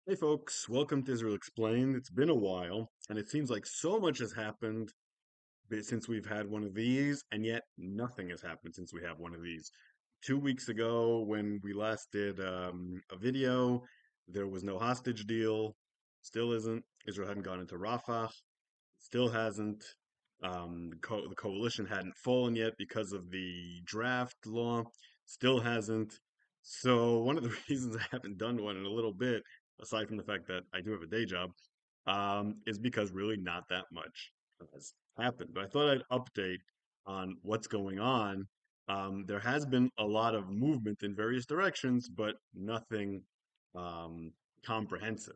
Hey folks, welcome to Israel Explained. It's been a while, and it seems like so much has happened since we've had one of these, and yet nothing has happened since we have one of these. 2 weeks ago, when we last did a video, there was no hostage deal, still isn't. Israel hadn't gone into Rafah, still hasn't. The coalition hadn't fallen yet because of the draft law, still hasn't. So one of the reasons I haven't done one in a little bit, aside from the fact that I do have a day job, is because really not that much has happened. But I thought I'd update on what's going on. There has been a lot of movement in various directions, but nothing um, comprehensive.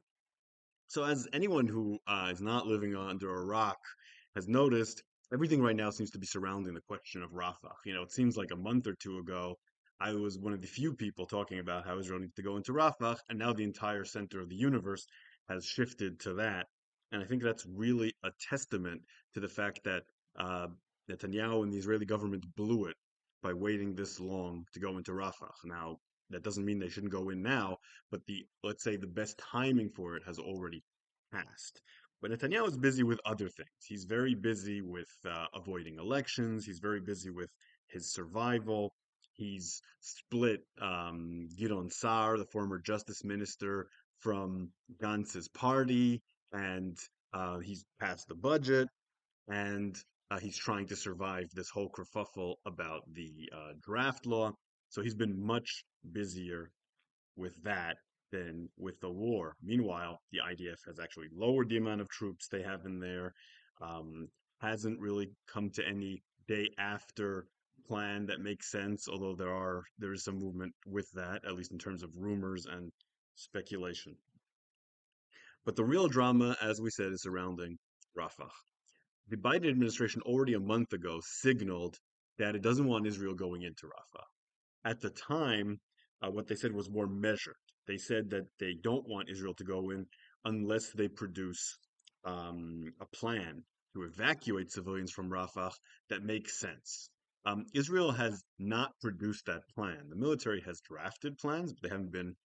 So, as anyone who is not living under a rock has noticed, everything right now seems to be surrounding the question of Rafah. It seems like a month or two ago, I was one of the few people talking about how Israel needs to go into Rafah, and now the entire center of the universe has shifted to that. And I think that's really a testament to the fact that uh, Netanyahu and the Israeli government blew it by waiting this long to go into Rafah. Now, that doesn't mean they shouldn't go in now, but let's say the best timing for it has already passed. But Netanyahu is busy with other things. He's very busy with avoiding elections. He's very busy with his survival. He's split Gideon Sa'ar, the former justice minister, from Gantz's party, and he's passed the budget, and he's trying to survive this whole kerfuffle about the draft law. So he's been much busier with that than with the war. Meanwhile, the IDF has actually lowered the amount of troops they have in there, um, hasn't really come to any day after plan that makes sense, although there is some movement with that, at least in terms of rumors and speculation. But the real drama, as we said, is surrounding Rafah. The Biden administration already a month ago signaled that it doesn't want Israel going into Rafah. At the time, what they said was more measured. They said that they don't want Israel to go in unless they produce a plan to evacuate civilians from Rafah that makes sense. Israel has not produced that plan. The military has drafted plans, but they haven't been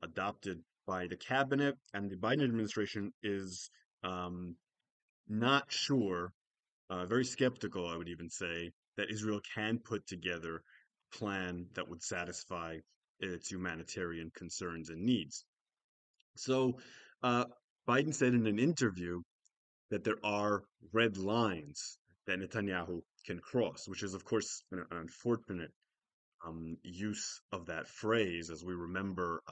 adopted by the cabinet, and the Biden administration is um, not sure, very skeptical, I would even say, that Israel can put together a plan that would satisfy its humanitarian concerns and needs. So, uh, Biden said in an interview that there are red lines that Netanyahu can cross, which is, of course, an unfortunate use of that phrase, as we remember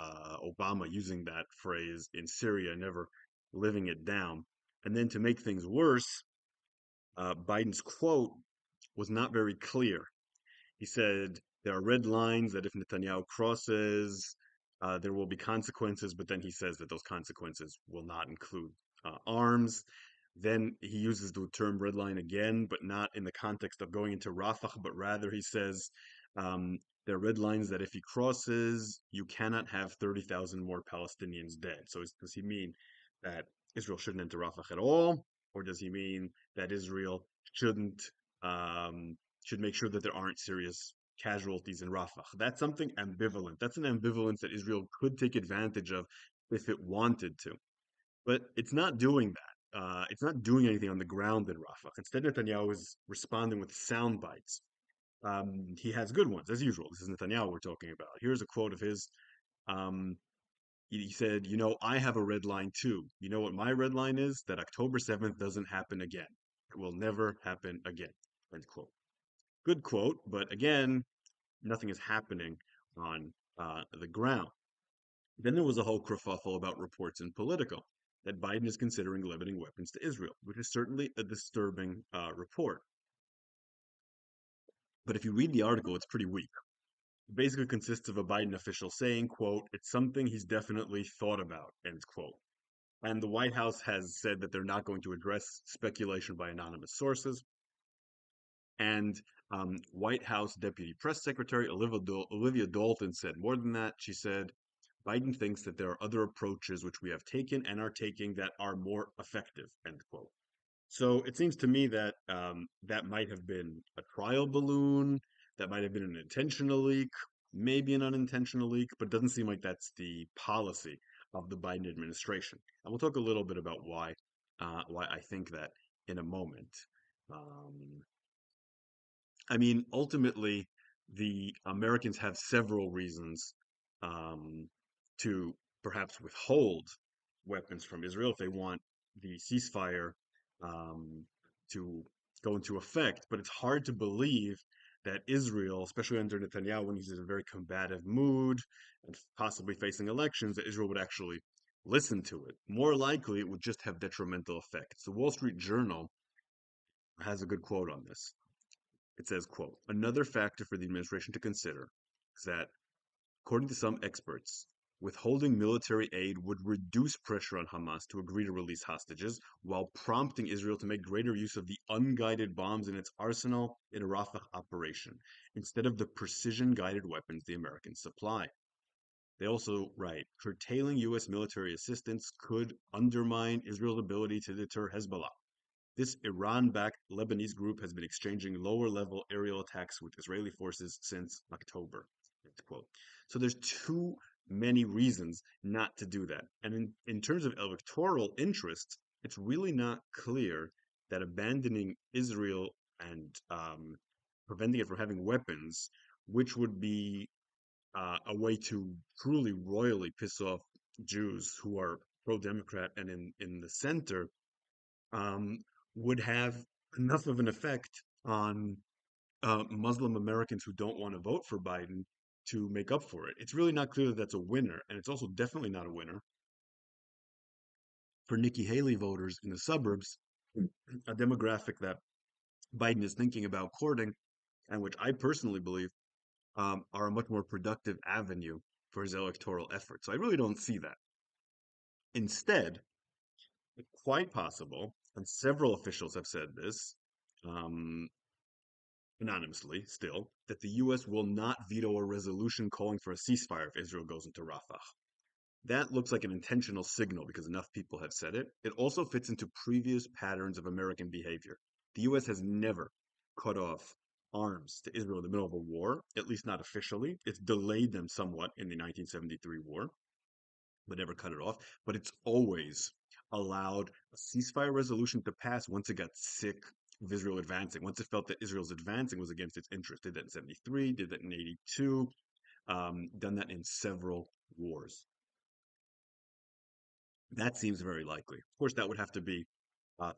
Obama using that phrase in Syria, never living it down. And then to make things worse, Biden's quote was not very clear. He said there are red lines that if Netanyahu crosses, there will be consequences, but then he says that those consequences will not include arms. Then he uses the term red line again, but not in the context of going into Rafah, but rather he says there are red lines that if he crosses, you cannot have 30,000 more Palestinians dead. So does he mean that Israel shouldn't enter Rafah at all? Or does he mean that Israel shouldn't um, should make sure that there aren't serious casualties in Rafah? That's something ambivalent. That's an ambivalence that Israel could take advantage of if it wanted to. But it's not doing that. It's not doing anything on the ground in Rafah. Instead, Netanyahu is responding with sound bites. He has good ones, as usual. This is Netanyahu we're talking about. Here's a quote of his. Um, he said, I have a red line too. You know what my red line is? That October 7th doesn't happen again. It will never happen again. End quote. Good quote, but again, nothing is happening on the ground. Then there was a whole kerfuffle about reports in Politico that Biden is considering limiting weapons to Israel, which is certainly a disturbing report. But if you read the article, it's pretty weak. It basically consists of a Biden official saying, quote, it's something he's definitely thought about, end quote. And the White House has said that they're not going to address speculation by anonymous sources. And White House Deputy Press Secretary Olivia Dalton said more than that. She said, Biden thinks that there are other approaches which we have taken and are taking that are more effective, end quote. So it seems to me that that might have been a trial balloon, that might have been an intentional leak, maybe an unintentional leak, but it doesn't seem like that's the policy. of the Biden administration. And we'll talk a little bit about why I think that in a moment. Um, I mean, ultimately, the Americans have several reasons um, to perhaps withhold weapons from Israel if they want the ceasefire um, to go into effect. But it's hard to believe that Israel, especially under Netanyahu, when he's in a very combative mood and possibly facing elections, that Israel would actually listen to it. More likely, it would just have detrimental effects. The Wall Street Journal has a good quote on this. It says, quote, another factor for the administration to consider is that, according to some experts, withholding military aid would reduce pressure on Hamas to agree to release hostages while prompting Israel to make greater use of the unguided bombs in its arsenal in a Rafah operation, instead of the precision-guided weapons the Americans supply. They also write, curtailing U.S. military assistance could undermine Israel's ability to deter Hezbollah. This Iran-backed Lebanese group has been exchanging lower-level aerial attacks with Israeli forces since October. End quote. So there's too many reasons not to do that. And in terms of electoral interests, it's really not clear that abandoning Israel and preventing it from having weapons, which would be a way to truly royally piss off Jews who are pro-Democrat and in the center, um, would have enough of an effect on Muslim Americans who don't want to vote for Biden to make up for it. It's really not clear that that's a winner, and it's also definitely not a winner for Nikki Haley voters in the suburbs, a demographic that Biden is thinking about courting, and which I personally believe are a much more productive avenue for his electoral effort. So I really don't see that. Instead, it's quite possible, and several officials have said this, um, anonymously still, that the U.S. will not veto a resolution calling for a ceasefire if Israel goes into Rafah. That looks like an intentional signal because enough people have said it. It also fits into previous patterns of American behavior. The U.S. has never cut off arms to Israel in the middle of a war, at least not officially. It's delayed them somewhat in the 1973 war, but never cut it off. But it's always allowed a ceasefire resolution to pass once it got sick of Israel advancing. Once it felt that Israel's advancing was against its interest. Did that in 73, did that in 82, done that in several wars. That seems very likely. Of course, that would have to be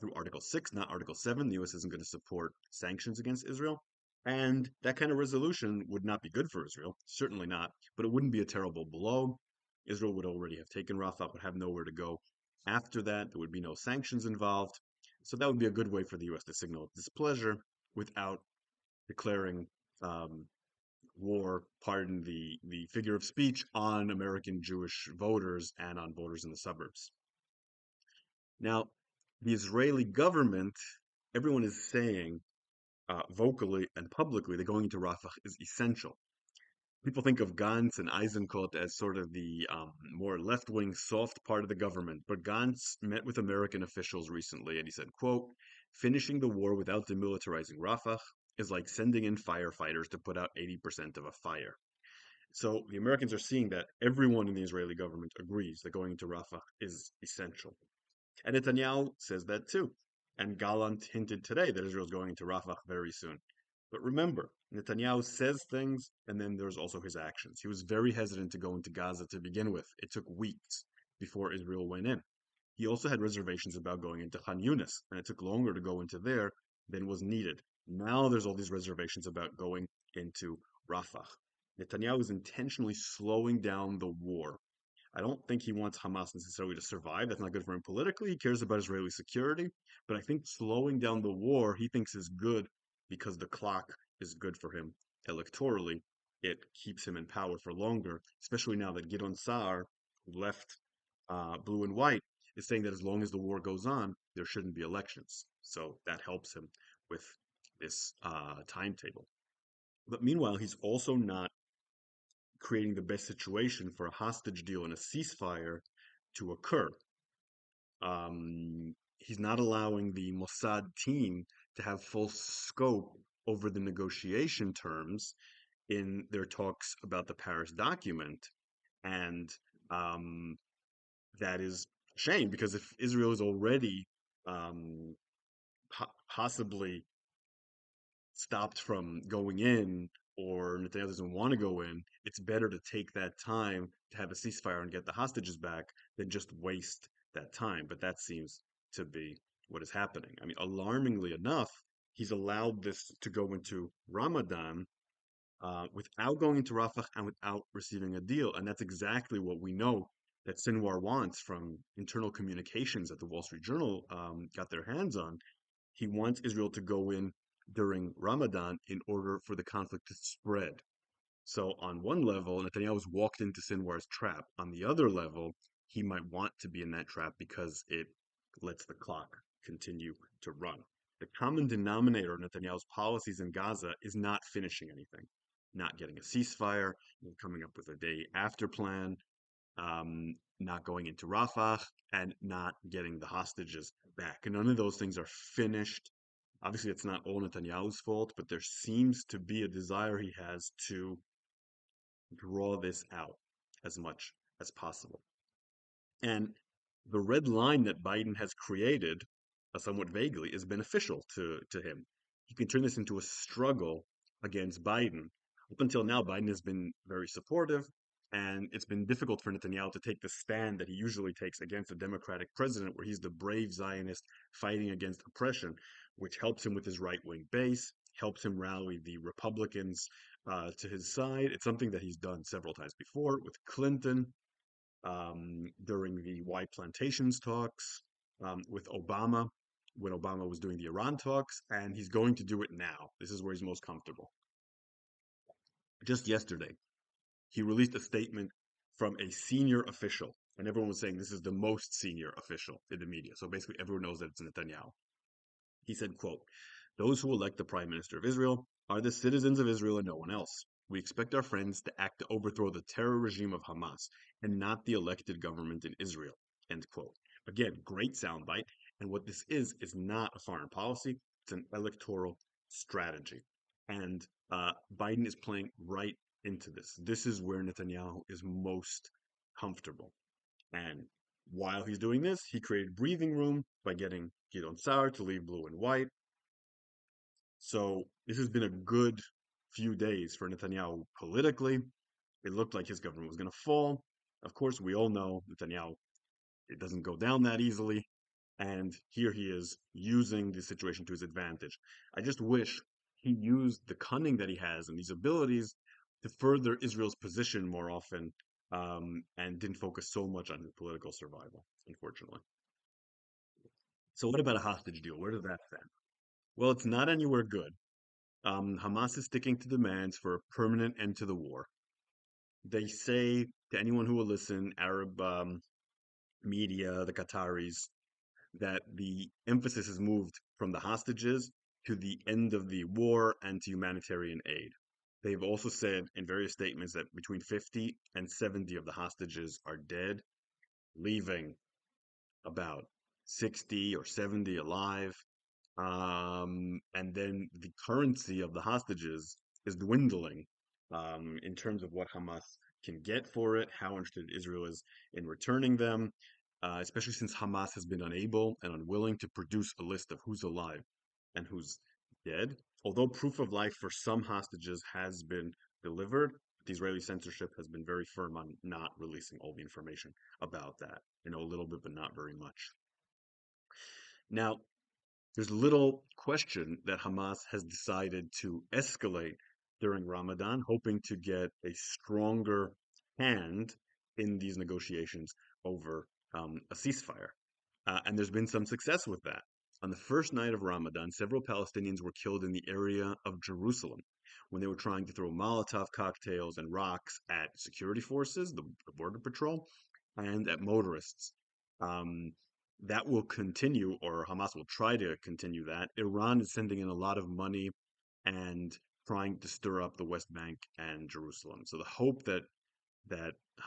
through Article 6, not Article 7. The U.S. isn't going to support sanctions against Israel. And that kind of resolution would not be good for Israel, certainly not, but it wouldn't be a terrible blow. Israel would already have taken Rafah, would have nowhere to go after that. There would be no sanctions involved. So that would be a good way for the U.S. to signal displeasure without declaring um, war, pardon the figure of speech, on American Jewish voters and on voters in the suburbs. Now, the Israeli government, everyone is saying vocally and publicly that going into Rafah is essential. People think of Gantz and Eisenkot as sort of the more left-wing, soft part of the government, but Gantz met with American officials recently and he said, quote, finishing the war without demilitarizing Rafah is like sending in firefighters to put out 80% of a fire. So the Americans are seeing that everyone in the Israeli government agrees that going into Rafah is essential. And Netanyahu says that too. And Gallant hinted today that Israel is going into Rafah very soon. But remember, Netanyahu says things, and then there's also his actions. He was very hesitant to go into Gaza to begin with. It took weeks before Israel went in. He also had reservations about going into Khan Yunis, and it took longer to go into there than was needed. Now there's all these reservations about going into Rafah. Netanyahu is intentionally slowing down the war. I don't think he wants Hamas necessarily to survive. That's not good for him politically. He cares about Israeli security. But I think slowing down the war he thinks is good because the clock is good for him electorally. It keeps him in power for longer, especially now that Gideon Sa'ar, who left blue and white, is saying that as long as the war goes on, there shouldn't be elections. So that helps him with this timetable. But meanwhile, he's also not creating the best situation for a hostage deal and a ceasefire to occur. He's not allowing the Mossad team to have full scope over the negotiation terms in their talks about the Paris document. And that is a shame because if Israel is already um, possibly stopped from going in or Netanyahu doesn't want to go in, it's better to take that time to have a ceasefire and get the hostages back than just waste that time. But that seems to be what is happening. I mean, alarmingly enough, he's allowed this to go into Ramadan without going into Rafah and without receiving a deal. And that's exactly what we know that Sinwar wants from internal communications that the Wall Street Journal got their hands on. He wants Israel to go in during Ramadan in order for the conflict to spread. So, on one level, Netanyahu's walked into Sinwar's trap. On the other level, he might want to be in that trap because it lets the clock continue to run. The common denominator of Netanyahu's policies in Gaza is not finishing anything, not getting a ceasefire, coming up with a day after plan, not going into Rafah, and not getting the hostages back. And none of those things are finished. Obviously, it's not all Netanyahu's fault, but there seems to be a desire he has to draw this out as much as possible. And the red line that Biden has created, somewhat vaguely, is beneficial to him. He can turn this into a struggle against Biden. Up until now, Biden has been very supportive, and it's been difficult for Netanyahu to take the stand that he usually takes against a Democratic president, where he's the brave Zionist fighting against oppression, which helps him with his right wing base, helps him rally the Republicans to his side. It's something that he's done several times before with Clinton during the White Plantations talks, with Obama when Obama was doing the Iran talks, and he's going to do it now. This is where he's most comfortable. Just yesterday, he released a statement from a senior official, and everyone was saying this is the most senior official in the media. So basically, everyone knows that it's Netanyahu. He said, quote, "Those who elect the Prime Minister of Israel are the citizens of Israel and no one else. We expect our friends to act to overthrow the terror regime of Hamas and not the elected government in Israel." End quote. Again, great soundbite. And what this is not a foreign policy, it's an electoral strategy. And Biden is playing right into this. This is where Netanyahu is most comfortable. And while he's doing this, he created breathing room by getting Gideon Sa'ar to leave blue and white. So this has been a good few days for Netanyahu politically. It looked like his government was going to fall. Of course, we all know Netanyahu, it doesn't go down that easily. And here he is using the situation to his advantage. I just wish he used the cunning that he has and these abilities to further Israel's position more often, and didn't focus so much on his political survival, unfortunately. So, what about a hostage deal? Where does that stand? Well, it's not anywhere good. Hamas is sticking to demands for a permanent end to the war. They say to anyone who will listen, Arab media, the Qataris, that the emphasis has moved from the hostages to the end of the war and to humanitarian aid. They've also said in various statements that between 50 and 70 of the hostages are dead, leaving about 60 or 70 alive. And then the currency of the hostages is dwindling in terms of what Hamas can get for it, how interested Israel is in returning them, especially since Hamas has been unable and unwilling to produce a list of who's alive and who's dead. Although proof of life for some hostages has been delivered, the Israeli censorship has been very firm on not releasing all the information about that. You know, a little bit, but not very much. Now, there's little question that Hamas has decided to escalate during Ramadan, hoping to get a stronger hand in these negotiations over a ceasefire. And there's been some success with that. On the first night of Ramadan, several Palestinians were killed in the area of Jerusalem when they were trying to throw Molotov cocktails and rocks at security forces, the border patrol, and at motorists. Um, that will continue, or Hamas will try to continue that. Iran is sending in a lot of money and trying to stir up the West Bank and Jerusalem. So the hope that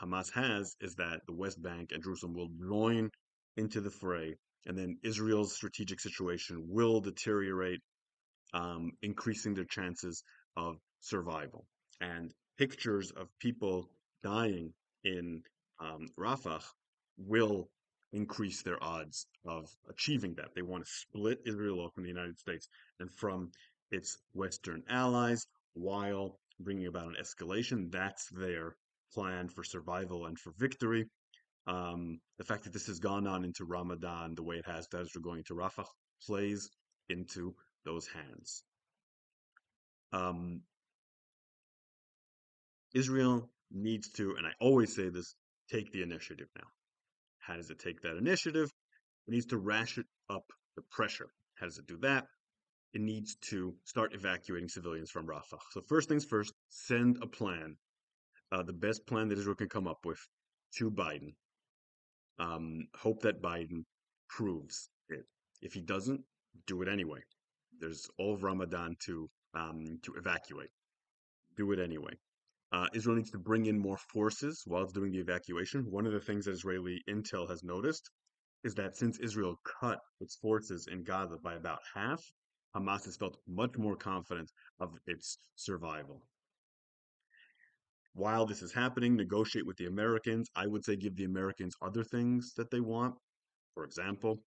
Hamas has is that the West Bank and Jerusalem will join into the fray, and then Israel's strategic situation will deteriorate, increasing their chances of survival. And pictures of people dying in Rafah will increase their odds of achieving that. They want to split Israel off from the United States and from its Western allies while bringing about an escalation. That's their plan for survival and for victory. The fact that this has gone on into Ramadan the way it has, as we're going to Rafah, plays into those hands. Um, Israel needs to, and I always say this, take the initiative now. How does it take that initiative? It needs to ration up the pressure. How does it do that? It needs to start evacuating civilians from Rafah. So first things first, send a plan, the best plan that Israel can come up with, to Biden. Hope that Biden proves it. If he doesn't, do it anyway. There's all of Ramadan to evacuate. Do it anyway. Israel needs to bring in more forces while it's doing the evacuation. One of the things that Israeli intel has noticed is that since Israel cut its forces in Gaza by about half, Hamas has felt much more confident of its survival. While this is happening, negotiate with the Americans. I would say give the Americans other things that they want. For example,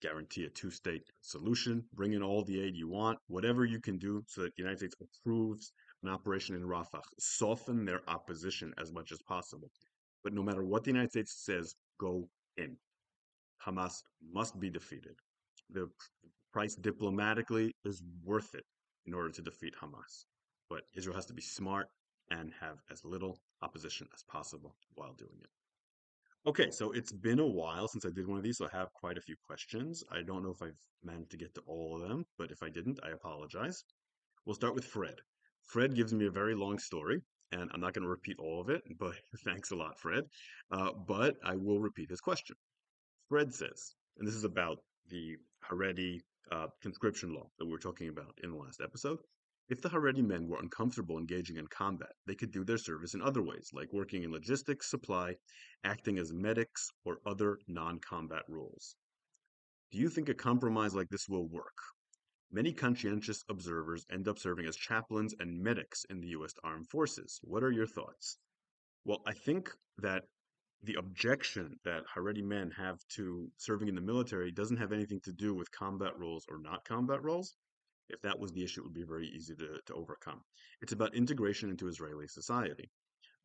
guarantee a two-state solution, bring in all the aid you want, whatever you can do so that the United States approves an operation in Rafah. Soften their opposition as much as possible. But no matter what the United States says, go in. Hamas must be defeated. The price diplomatically is worth it in order to defeat Hamas. But Israel has to be smart and have as little opposition as possible while doing it. Okay, so it's been a while since I did one of these, so I have quite a few questions. I don't know if I've managed to get to all of them, but if I didn't, I apologize. We'll start with Fred. Fred gives me a very long story, and I'm not going to repeat all of it, but thanks a lot, Fred. But I will repeat his question. Fred says, and this is about the Haredi conscription law that we were talking about in the last episode. If the Haredi men were uncomfortable engaging in combat, they could do their service in other ways, like working in logistics, supply, acting as medics, or other non-combat roles. Do you think a compromise like this will work? Many conscientious observers end up serving as chaplains and medics in the U.S. Armed Forces. What are your thoughts? Well, I think that the objection that Haredi men have to serving in the military doesn't have anything to do with combat roles or not combat roles. If that was the issue, it would be very easy to overcome. It's about integration into Israeli society.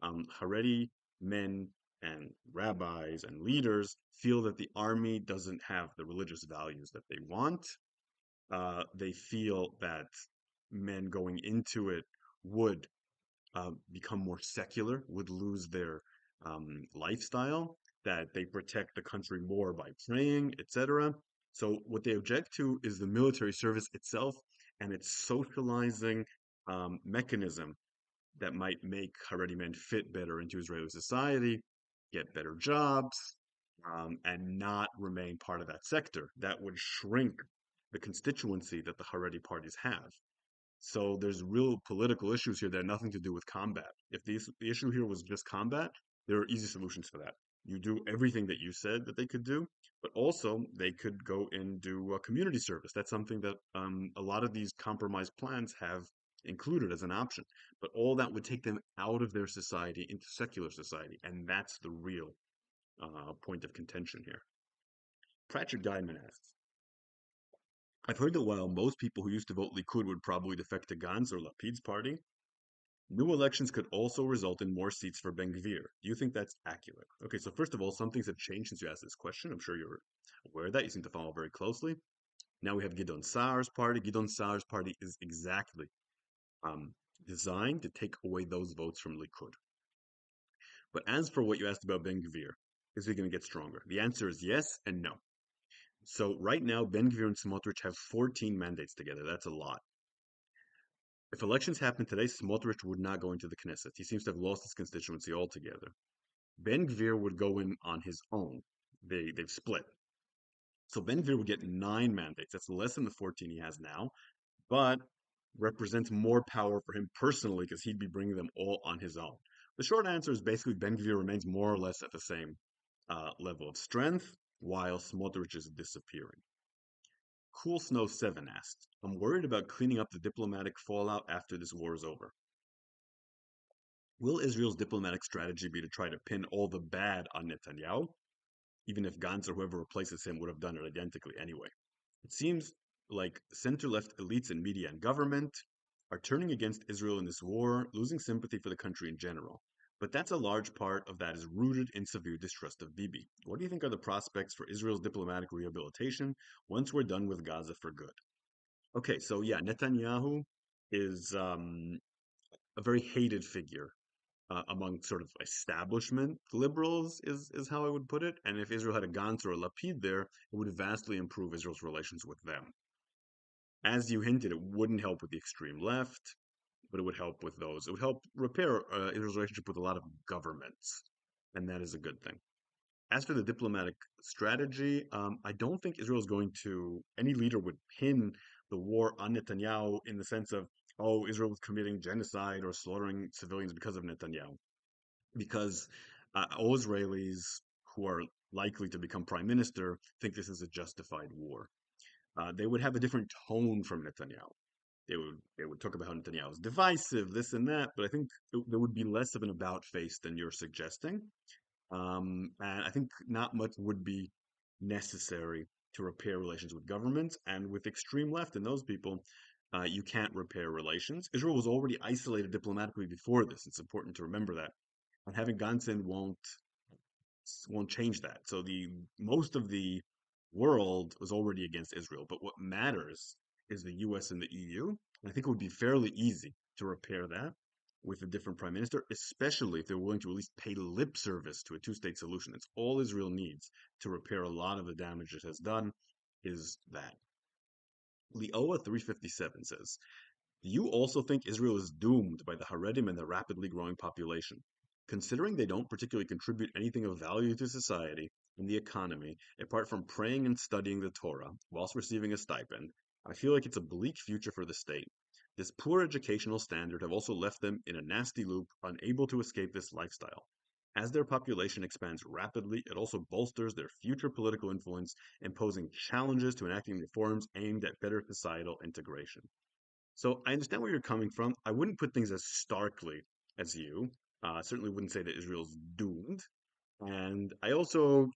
Haredi men and rabbis and leaders feel that the army doesn't have the religious values that they want. They feel that men going into it would become more secular, would lose their lifestyle, that they protect the country more by praying, etc. So what they object to is the military service itself and its socializing mechanism that might make Haredi men fit better into Israeli society, get better jobs, and not remain part of that sector. That would shrink the constituency that the Haredi parties have. So there's real political issues here that have nothing to do with combat. If the issue here was just combat, there are easy solutions for that. You do everything that you said that they could do, but also they could go and do community service. That's something that a lot of these compromise plans have included as an option. But all that would take them out of their society into secular society, and that's the real point of contention here. Patrick Diamond asks, I've heard that while most people who used to vote Likud would probably defect to Gantz or Lapid's party, new elections could also result in more seats for Ben-Gvir. Do you think that's accurate? Okay, so first of all, some things have changed since you asked this question. I'm sure you're aware of that. You seem to follow very closely. Now we have Gidon Saar's party. Gidon Saar's party is exactly um, designed to take away those votes from Likud. But as for what you asked about Ben-Gvir, is he going to get stronger? The answer is yes and no. So right now, Ben-Gvir and Smotrich have 14 mandates together. That's a lot. If elections happen today, Smotrich would not go into the Knesset. He seems to have lost his constituency altogether. Ben-Gvir would go in on his own. They've split. So Ben-Gvir would get 9 mandates. That's less than the 14 he has now, but represents more power for him personally because he'd be bringing them all on his own. The short answer is basically Ben-Gvir remains more or less at the same level of strength, while Smotrich is disappearing. Cool Snow 7 asked, I'm worried about cleaning up the diplomatic fallout after this war is over. Will Israel's diplomatic strategy be to try to pin all the bad on Netanyahu? even if Gantz or whoever replaces him would have done it identically anyway. It seems like center-left elites in media and government are turning against Israel in this war, losing sympathy for the country in general. But that's a large part of that is rooted in severe distrust of Bibi. What do you think are the prospects for Israel's diplomatic rehabilitation once we're done with Gaza for good? Okay, so yeah, Netanyahu is a very hated figure among sort of establishment liberals, is how I would put it. And if Israel had a Gantz or a Lapid there, it would vastly improve Israel's relations with them. As you hinted, it wouldn't help with the extreme left, but it would help with those. It would help repair Israel's relationship with a lot of governments, and that is a good thing. As for the diplomatic strategy, I don't think Israel is going to, any leader would pin the war on Netanyahu in the sense of, oh, Israel was committing genocide or slaughtering civilians because of Netanyahu. Because all Israelis who are likely to become prime minister think this is a justified war. They would have a different tone from Netanyahu. They would talk about how Netanyahu is divisive, this and that, but I think there would be less of an about face than you're suggesting. And I think not much would be necessary to repair relations with governments and with extreme left and those people. You can't repair relations. Israel was already isolated diplomatically before this. It's important to remember that. And having Gansen won't change that. So the most of the world was already against Israel. But what matters is the US and the EU. And I think it would be fairly easy to repair that with a different prime minister, especially if they're willing to at least pay lip service to a two-state solution. It's all Israel needs to repair a lot of the damage it has done is that. Leoa 357 says, do you also think Israel is doomed by the Haredim and the rapidly growing population? Considering they don't particularly contribute anything of value to society and the economy, apart from praying and studying the Torah whilst receiving a stipend, I feel like it's a bleak future for the state. This poor educational standard have also left them in a nasty loop, unable to escape this lifestyle. As their population expands rapidly, it also bolsters their future political influence, imposing challenges to enacting reforms aimed at better societal integration. So I understand where you're coming from. I wouldn't put things as starkly as you. Certainly wouldn't say that Israel's doomed. And I also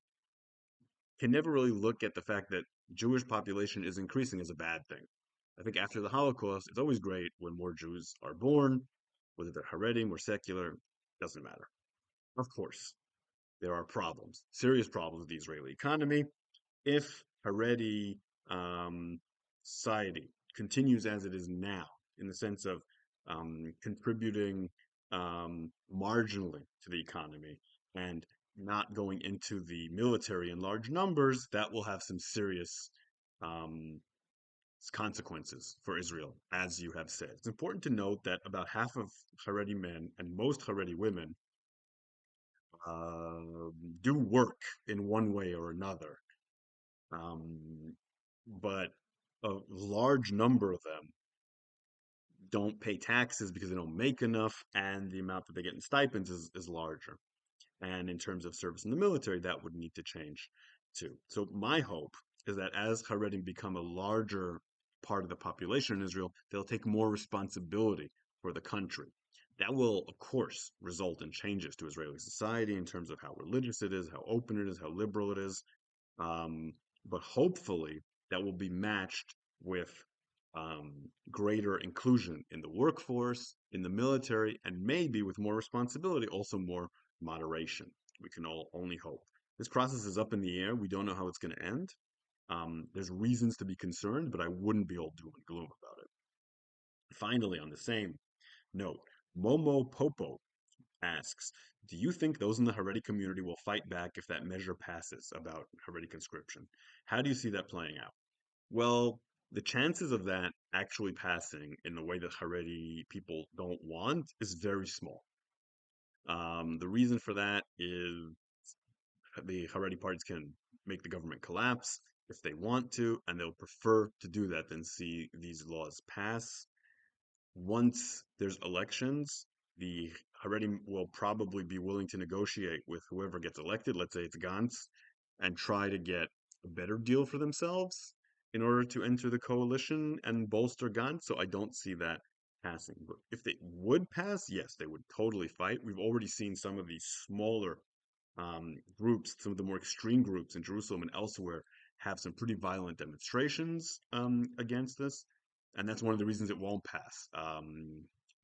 can never really look at the fact that Jewish population is increasing as a bad thing. I think after the Holocaust, it's always great when more Jews are born, whether they're Haredim or secular, doesn't matter. Of course, there are problems, serious problems with the Israeli economy. If Haredi um, society continues as it is now, in the sense of contributing marginally to the economy and not going into the military in large numbers, that will have some serious um, consequences for Israel, as you have said. It's important to note that about half of Haredi men and most Haredi women uh, do work in one way or another. Um, but a large number of them don't pay taxes because they don't make enough, and the amount that they get in stipends is larger. And in terms of service in the military, that would need to change too. So my hope is that as Haredim become a larger part of the population in Israel, they'll take more responsibility for the country. That will, of course, result in changes to Israeli society in terms of how religious it is, how open it is, how liberal it is, um, but hopefully that will be matched with um, greater inclusion in the workforce, in the military, and maybe with more responsibility, also more moderation. We can all only hope. This process is up in the air. We don't know how it's going to end. There's reasons to be concerned, but I wouldn't be all doom and gloom about it. Finally, on the same note, Momo Popo asks, do you think those in the Haredi community will fight back if that measure passes about Haredi conscription? How do you see that playing out? Well, the chances of that actually passing in the way that Haredi people don't want is very small. The reason for that is the Haredi parties can make the government collapse if they want to, and they'll prefer to do that than see these laws pass. Once there's elections, the Haredim will probably be willing to negotiate with whoever gets elected, let's say it's Gantz, and try to get a better deal for themselves in order to enter the coalition and bolster Gantz. So I don't see that passing. But if they would pass, yes, they would totally fight. We've already seen some of these smaller groups, some of the more extreme groups in Jerusalem and elsewhere, have some pretty violent demonstrations against this, and that's one of the reasons it won't pass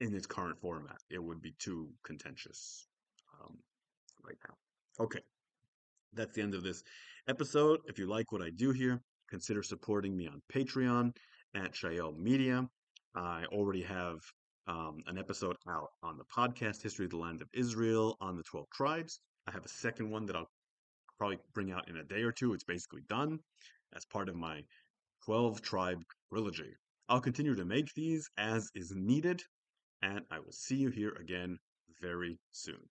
in its current format. It would be too contentious um, right now. Okay, that's the end of this episode. If you like what I do here, consider supporting me on Patreon at Shael Media. I already have an episode out on the podcast History of the Land of Israel on the 12 tribes. I have a second one that I'll probably bring out in a day or two. It's basically done as part of my 12 tribe trilogy. I'll continue to make these as is needed, and I will see you here again very soon.